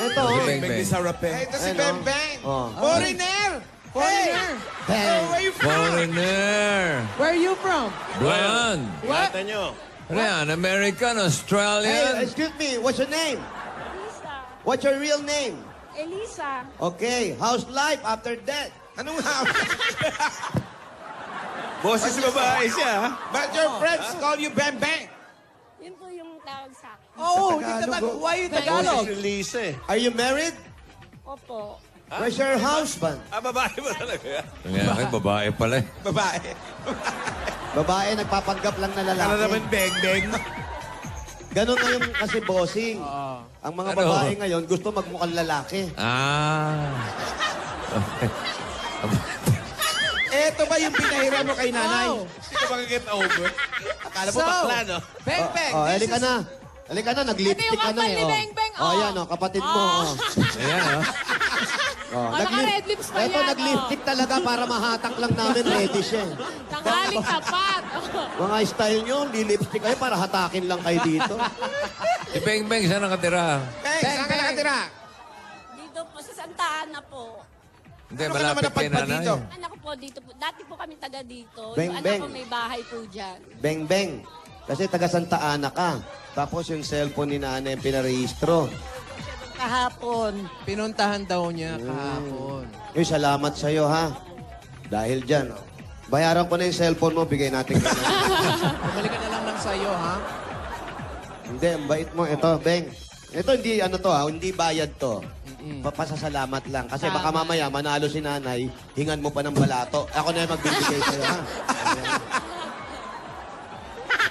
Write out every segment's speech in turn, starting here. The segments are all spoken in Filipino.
Ito. Si Oh. Beng Beng. Ito si Beng Beng. Oh. Foreigner! Foreigner. Beng. Oh, where you from? Foreigner. Where are you from? Blonde. What? Ano yan? American, Hey, Australian? excuse me, what's your name? Elisa. What's your real name? Elisa. Okay, how's life after death? Anong hawak? Boses babae siya, ha? But your friends call you Beng Beng. Yun po yung tawag sa akin. Oh, why you Tagalog? Boses ni Lisa, eh. Are you married? Opo. Where's your husband? Babae ba talaga? Ang babae pala eh. Babae. Babae, nagpapanggap lang na Ano lalaki. naman Beng Beng? Ganon ngayon kasi bossing. Ang mga Ano? babae ngayon gusto magmukhang lalaki. Ah. Eto ba yung pinahiram mo kay nanay? Wow. Hindi ka makikita over. Akala mo So, bakla, no? Beng Beng. Oh, this halika is- na. Halika na, nag-lipstick Ito yung ka na kapal eh. ni Beng Beng, Oh, yan, oh, kapatid mo. Oh. Ayan, oh. Oh, naka-red lips pa Eto, yan, nag-lipstick talaga para mahatak lang namin. Ready siya. Tanghaling tapat. Mga style nyo, lilipstick kayo para hatakin lang kayo dito. Si Beng Beng, saan nakatira? Beng, saan ka nakatira? Dito po sa Santa Ana po. Hindi, Ano ka naman malapit kay napadpad nanay. dito? Anak ko po dito po. Dati po kami taga dito. Beng, Yung anak beng. ko may bahay po dyan. Beng, beng. Kasi taga Santa Ana ka. Tapos yung cellphone ni nanay pinarehistro. Kahapon. Pinuntahan daw niya kahapon. Uy, salamat sa'yo, ha? Dahil dyan, bayaran ko na yung cellphone mo, bigay natin ka na. Bumalik ka na lang ng sayo, ha? Hindi, ang bait mo. Ito, Beng. Ito, hindi ano to, ha? Hindi bayad to. Papasasalamat lang. Kasi baka mamaya, manalo si nanay, hingan mo pa ng balato. Ako na yung magbibigay sa'yo, ha?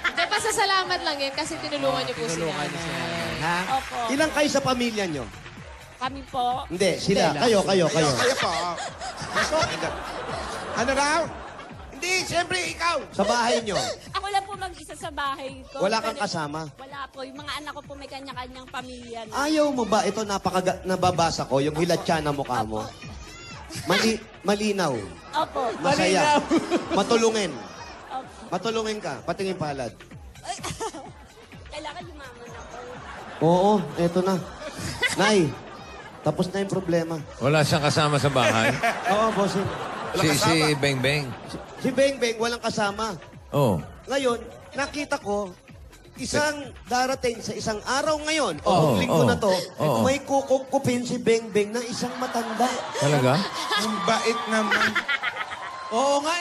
Hindi, pasasalamat lang yan kasi tinulungan niyo po si Tinulungan niyo si nanay. nanay, ha? Opo. Ilang kayo sa pamilya nyo? Kami po. Hindi, sila. Kayo. Kayo po. Ano raw? Hindi, siyempre ikaw. Sa bahay nyo, Ako lang po mag-isa sa bahay ko. wala kang kasama. Wala po. Yung mga anak ko po may kanya-kanyang pamilya. Na. Ayaw mo ba? Ito, nababasa ko, yung hilatya na mukha mo. Malinaw. Opo. Masaya. Matulungin. Opo. Matulungin ka. Patingin palad. Kailangan yumaman ako. Oo, eto na. Nay, tapos na yung problema. Wala siyang kasama sa bahay. Oo, bossing. Si Beng Beng. Si Beng Beng, walang kasama. Oh. Ngayon, nakita ko, isang darating sa isang araw ngayon, Oo, o linggo oo, na to, oo. may kukupin si Beng Beng na isang matanda. Talaga? Ang bait naman. Oo nga.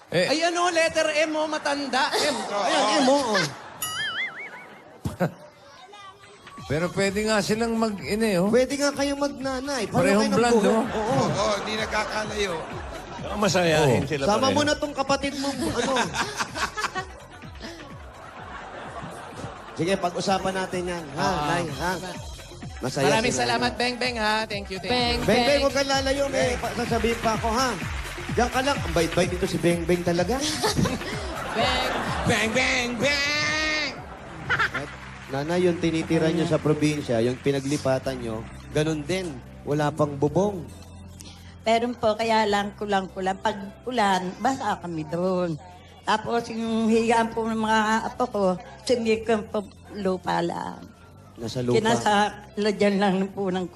Eh. Ay, ano, letter M, oh, matanda. M. Ayan, mo. Oh. Pero pwede nga silang mag-ine, oh. Pwede nga kayong magnanay. Parehong kayo ng blonde, buhok. oh. Oo. Oo, hindi nagkakalayo. Masayahin sila Sama pareho. mo na tong kapatid mo, ano. Sige, pag-usapan natin yan. Ha, Nay, ha? Masaya Maraming si Nay. salamat, Beng Beng, ha? Thank you, thank you. Beng Beng Beng, Beng. huwag kang lalayo. May sasabihin pa ako, ha? Diyan ka lang. Ang bait-bait dito si Beng Beng talaga. Beng. Bang, bang, bang! Nanay, yung tinitira nyo sa probinsya, yung pinaglipatan nyo, ganun din. Wala pang bubong. Meron po, kaya lang kulang-kulang. Pag ulan, basa kami doon. Tapos yung higaan po ng mga apo ko, sumikon po lupa lang. Nasa lupa. Lagyan lang po ng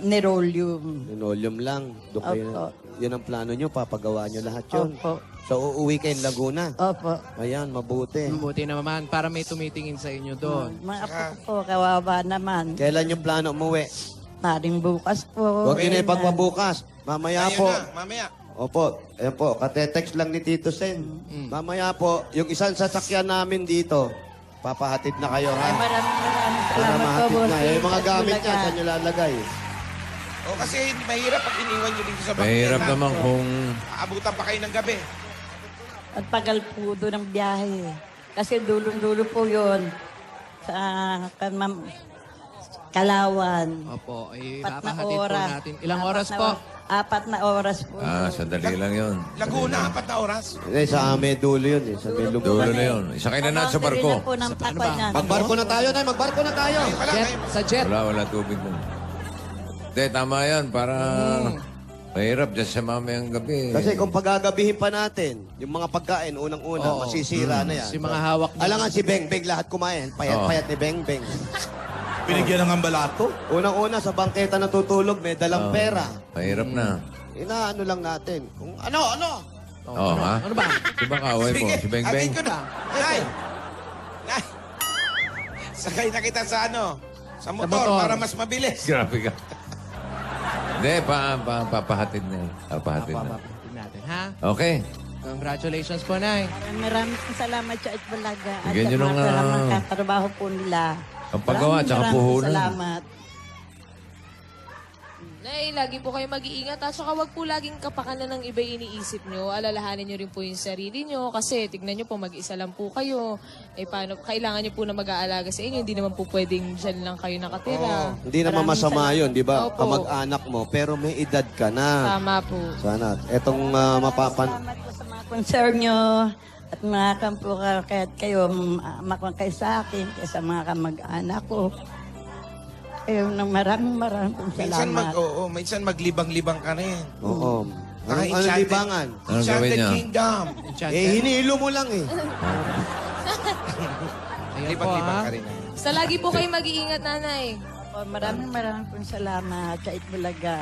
nerolium. Linoleum lang. Doon kayo na. Opo. Yun ang plano nyo, papagawa nyo lahat yun. Opo. So, uuwi kayo Laguna. Opo. Ayan, mabuti. Mabuti naman para may tumitingin sa inyo doon. Mga apo ko po, kawawa naman. Kailan yung plano umuwi? Maring bukas po. Huwag yun ipagpabukas. Mamaya Ayun po. na, mamaya. Opo, ayan po, katetext lang ni Tito Sen. Mamaya po, yung isang sasakyan namin dito, papahatid na kayo, ha? Maraming Para salamat po, mahatid na. bossing. Yung mga gamit niya, Bulaga. saan nyo lalagay? O kasi mahirap pag iniwan nyo dito sa bahay. Mahirap naman kung... Aabutan pa kayo ng gabi. At tagal po doon ang biyahe. Kasi dulong-dulo po yun sa Kalawan. Opo, ay Apat na papahatid po oras. natin. Ilang oras po? 4 na oras po. Ah, sandali lang yun. Laguna, 4 na oras. Eh, sa ame dulo yun, eh. Sa may Dulo lumunan. na yun. Isakay na natin sa barko. Po ng Ano pakwan ba? niya. Magbarko na tayo, Nay. Magbarko na tayo. Wala, Jet, kayo. sa jet. Wala tubig mo. Hindi, tama yan. Para mahirap dyan sa mamayang gabi. Kasi kung pagagabihin pa natin, yung mga pagkain, unang-una, Oo. masisira na yan. Si mga hawak na. Alam nga si Beng Beng, lahat kumain. Payat-payat ni Beng Beng. Binigyan ng ambalato. Unang-una, sa bangketa natutulog, may dalang pera. Mahirap na. Inaano lang natin. Kung ano? Oh, ha? Ano ba? Si Bakaway po, si Beng Beng. Agay ko na. Nay! Nay! Sakay na kita sa ano? Sa motor, motor. para mas mabilis. Grabe ka. Hindi, papahatid na. Papahatid na. Papapatin natin, ha? Okay. Congratulations po, Nay. Maraming salamat sa Itbalaga at Bigyan nyo sa ng, mga katrabaho po nila. ang paggawa, tsaka Maraming puhunan. salamat. Nay, lagi po kayo mag-iingat at saka wag po laging kapakanan ng iba iniisip nyo. Alalahanin nyo rin po yung sarili nyo kasi tignan nyo po mag-isa lang po kayo. Eh paano, kailangan nyo po na mag-aalaga sa inyo. Hindi naman po pwedeng dyan lang kayo nakatira. Hindi naman masama yun, di ba? Opo. Kamag-anak mo, pero may edad ka na. Tama po. Sana. Etong Salamat po sa mga concern nyo at mga kampo kahit kayo makuha kayo sa akin kaya sa mga kamag-anak ko. Maraming Minsan salamat. minsan maglibang-libang ka rin. Oo. Ano Naka-enchanted- libangan? Anong gawin Enchanted niya? Kingdom. Eh, hinihilo mo lang eh. Ayan po, Libang-libang ha? ka rin. Basta lagi po kayo mag-iingat, Nanay. Maraming salamat sa Itbulaga.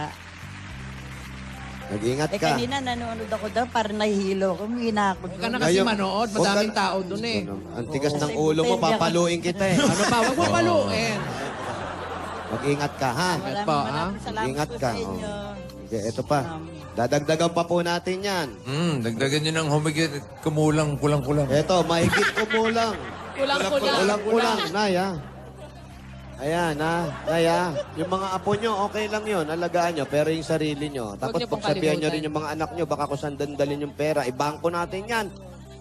Nag-ingat ka. Kanina nanonood ako daw para nahihilo ko. Minakot Huwag ka na kasi Ngayon, manood. huwag Madaming ka- tao dun eh. Ang tigas ng ulo mo, papaluin kita eh. Ano pa? Huwag mo paluin. Mag-ingat ka, ha? Ingat po, ha? Maraming salamat Ingat po ka. sa inyo. Okay, ito pa. Dadagdagan pa po natin yan. Dagdagan nyo ng humigit. Kulang-kulang. Ito, mahigit kumulang. Kulang-kulang. Kulang-kulang, Nay, ha? Ayan, ha? Nay, ha? Yung mga apo nyo, okay lang yun. Alagaan nyo, pero yung sarili nyo. Tapos niyo pong pagsabihan nyo kalimutan. rin yung mga anak nyo, baka kung saan dandalin yung pera, ibangko natin yan.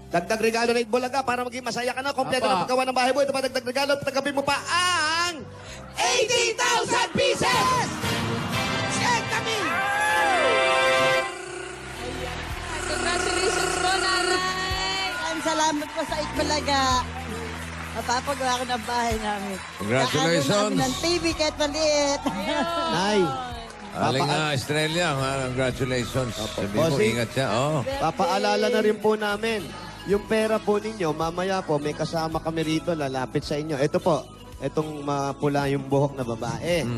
Dagdag regalo na Itbulaga para maging masaya ka na. Kompleto Apa. na paggawa ng bahay mo. Ito pa dagdag regalo. Tagapin mo pa ang 80,000 pieces! Check kami! Congratulations po, Nanay. Maraming salamat po sa Itbulaga. Mapapagawa ko ng bahay namin. Congratulations. Kaano namin ng TV kahit maliit. Nay, Aling nga, Australia, congratulations. Sabi mo, Bossing. ingat siya. Oh. papaalala na rin po namin. Yung pera po ninyo, mamaya po, may kasama kami rito, lalapit sa inyo. Ito po, itong mapula yung buhok na babae.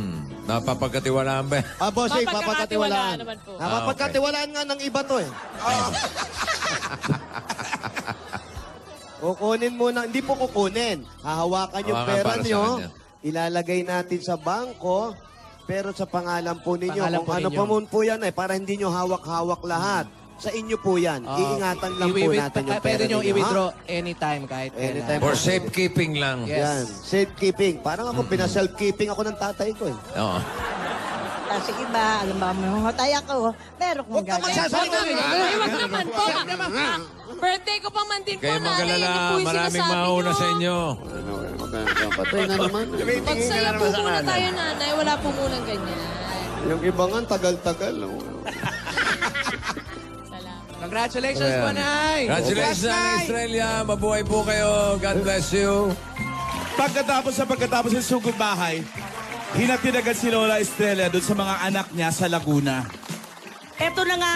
Napapagkatiwalaan ba? Bossing, Mapagkakatiwalaan papagkatiwalaan. naman po. Mapagkatiwalaan nga ng iba to eh. Kukunin muna, hindi po kukunin. Hahawakan yung Hawakan pera para sa nyo, kanya. ilalagay natin sa bangko, pero sa pangalan po ninyo. Pangalan Kung po ano ninyo. pa mo po yan eh, para hindi nyo hawak-hawak lahat. Sa inyo po yan. Iingatan lang po natin yung pera Pwede nyo ninyo. i-withdraw anytime kahit Anytime. For safekeeping lang. Yes. Yan. Safekeeping. Parang ako, pina-self-keeping ako ng tatay ko eh. Oo. Kasi iba, alam ba, mamatay ako. Pero kung Huwag ka gagawin. magsasalita. Huwag naman po. Birthday ko pa man din po, Kayo Nanay. magalala, Yan po yung maraming sinasabi mauna nyo. sa inyo. Patay na naman. Magsaya po muna tayo, Nanay. Wala po munang ganyan. Yung iba nga, tagal-tagal. oh. Salamat. Congratulations po, Nay. Congratulations sa Australia. Mabuhay po kayo. God bless you. Pagkatapos ng sugod bahay, hinatid agad si Lola Estrella doon sa mga anak niya sa Laguna. Ito na nga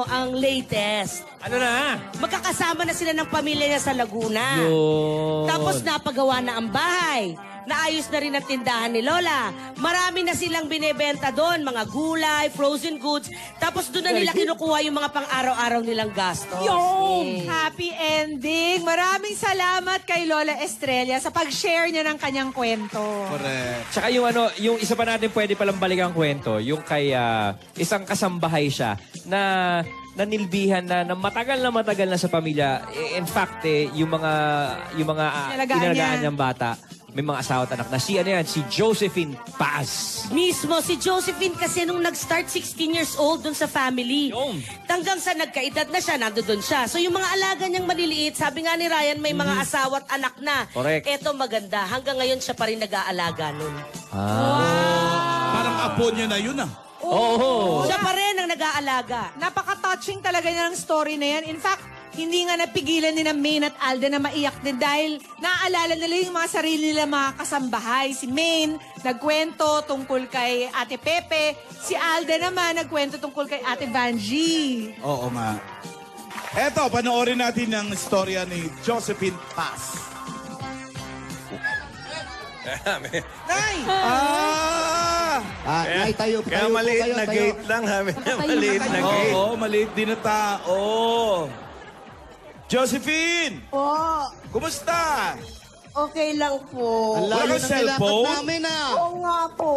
ang latest. Ano na? Magkakasama na sila ng pamilya niya sa Laguna. Tapos napagawa na ang bahay. Naayos na rin ang tindahan ni Lola. Marami na silang binebenta doon, mga gulay, frozen goods. Tapos doon na nila kinukuha yung mga pang-araw-araw nilang gastos. Yung happy ending. Maraming salamat kay Lola Estrella sa pag-share niya ng kanyang kwento. Correct. Tsaka yung isa pa natin pwede palang balikan kwento, yung kay isang kasambahay siya na nanilbihan na matagal na sa pamilya. In fact, yung mga inalagaan niyang bata, may mga asawa at anak na si Josephine Paz. Mismo, si Josephine kasi nung nag-start 16 years old dun sa family. Hanggang sa nagkaedad na siya, nandoon siya. So yung mga alaga niyang maliliit, sabi nga ni Ryan, may mga asawa at anak na. Correct. Eto maganda, hanggang ngayon siya pa rin nag-aalaga nun. Parang apo niya na yun ah. Oo. Siya pa rin ang nag-aalaga. Napaka-touching talaga niya ng story na yan. In fact, hindi nga napigilan ni na Maine at Alden na maiyak din dahil naaalala nila yung mga sarili nila mga kasambahay. Si Maine nagkwento tungkol kay Ate Pepe. Si Alden naman nagkwento tungkol kay Ate Vanjie. Oo nga. Eto, panoorin natin ang storya ni Josephine Paz. Nay! Nay, tayo Kaya po maliit kayo, na tayo. gate lang, sabi niya. Maliit na gate. Oo, maliit din na tao. Josephine! Po, Kumusta? okay lang po. Ang Wala layo kang ng nilakad cellphone? namin, Oo nga po.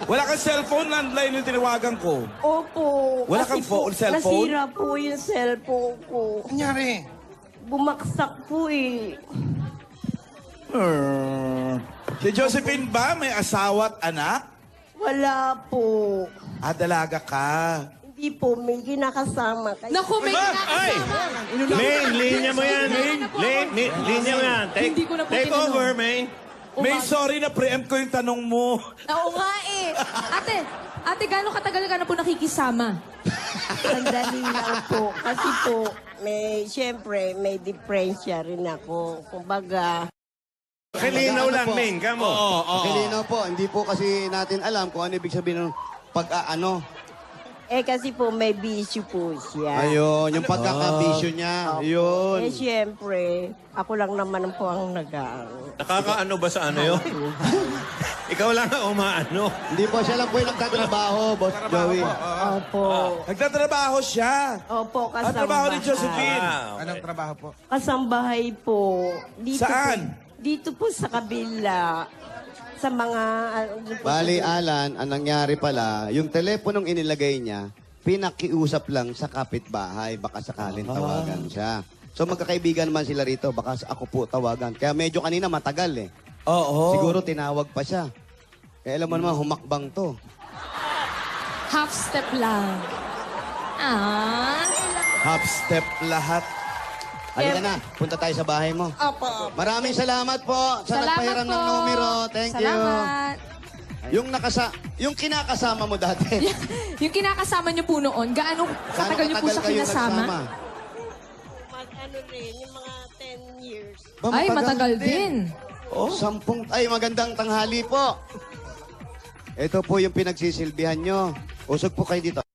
Wala kang cellphone, landline yung tinawagan ko. Opo. Wala kang cellphone? Nasira po yung cellphone ko. Nangyari? Bumaksak po eh. Si Josephine ba may asawa at anak? Wala po. Dalaga ka. Hindi po, may kinakasama. Naku, may Ay! Main, linya mo yan. Linya mo yan. Hindi ko na po Take tinanong. over, Main. May sorry na preempt ko yung tanong mo. Oo nga eh. Ate, gaano katagal ka na po nakikisama? Sandali lang po. Kasi po, siyempre, may diferensya rin ako. Kumbaga, Kilinaw lang, Main. Kamo. Kilinaw po, hindi po kasi natin alam kung ano ibig sabihin ng pag-ano. kasi po may bisyo po siya. Ayun, yung pagkakabisyo niya. Yun. Siyempre, ako lang naman po ang Nakakaano ba sa ano yun? Ikaw lang ang umaano. Hindi po siya lang po yung nagtatrabaho, Boss Joey. Opo. Nagtatrabaho siya. Opo, Ang trabaho ni kasambahay. Josephine. Anong trabaho po? Kasambahay po. Dito Saan? Po, dito po sa kabila. Sa mga... Bali, Alan, ang nangyari pala, yung teleponong inilagay niya, pinakiusap lang sa kapitbahay. Baka sakalin tawagan siya. So magkakaibigan naman sila rito. Baka ako po tawagan. Kaya medyo kanina matagal eh. Oo. Siguro tinawag pa siya. Kaya alam mo naman, humakbang to. Half step lang. Half step lahat. Halika na, punta tayo sa bahay mo. Opo. Maraming salamat po sa nagpahiram ng numero. Thank Salamat. you. Yung kinakasama mo dati. Yung kinakasama niyo po noon, gaano katagal niyo po siya kayo kinasama? nagsama? Ano rin, yung mga 10 years. Ba, Ay, matagal din. Ay, magandang tanghali po. Ito po yung pinagsisilbihan nyo. Usog po kayo dito.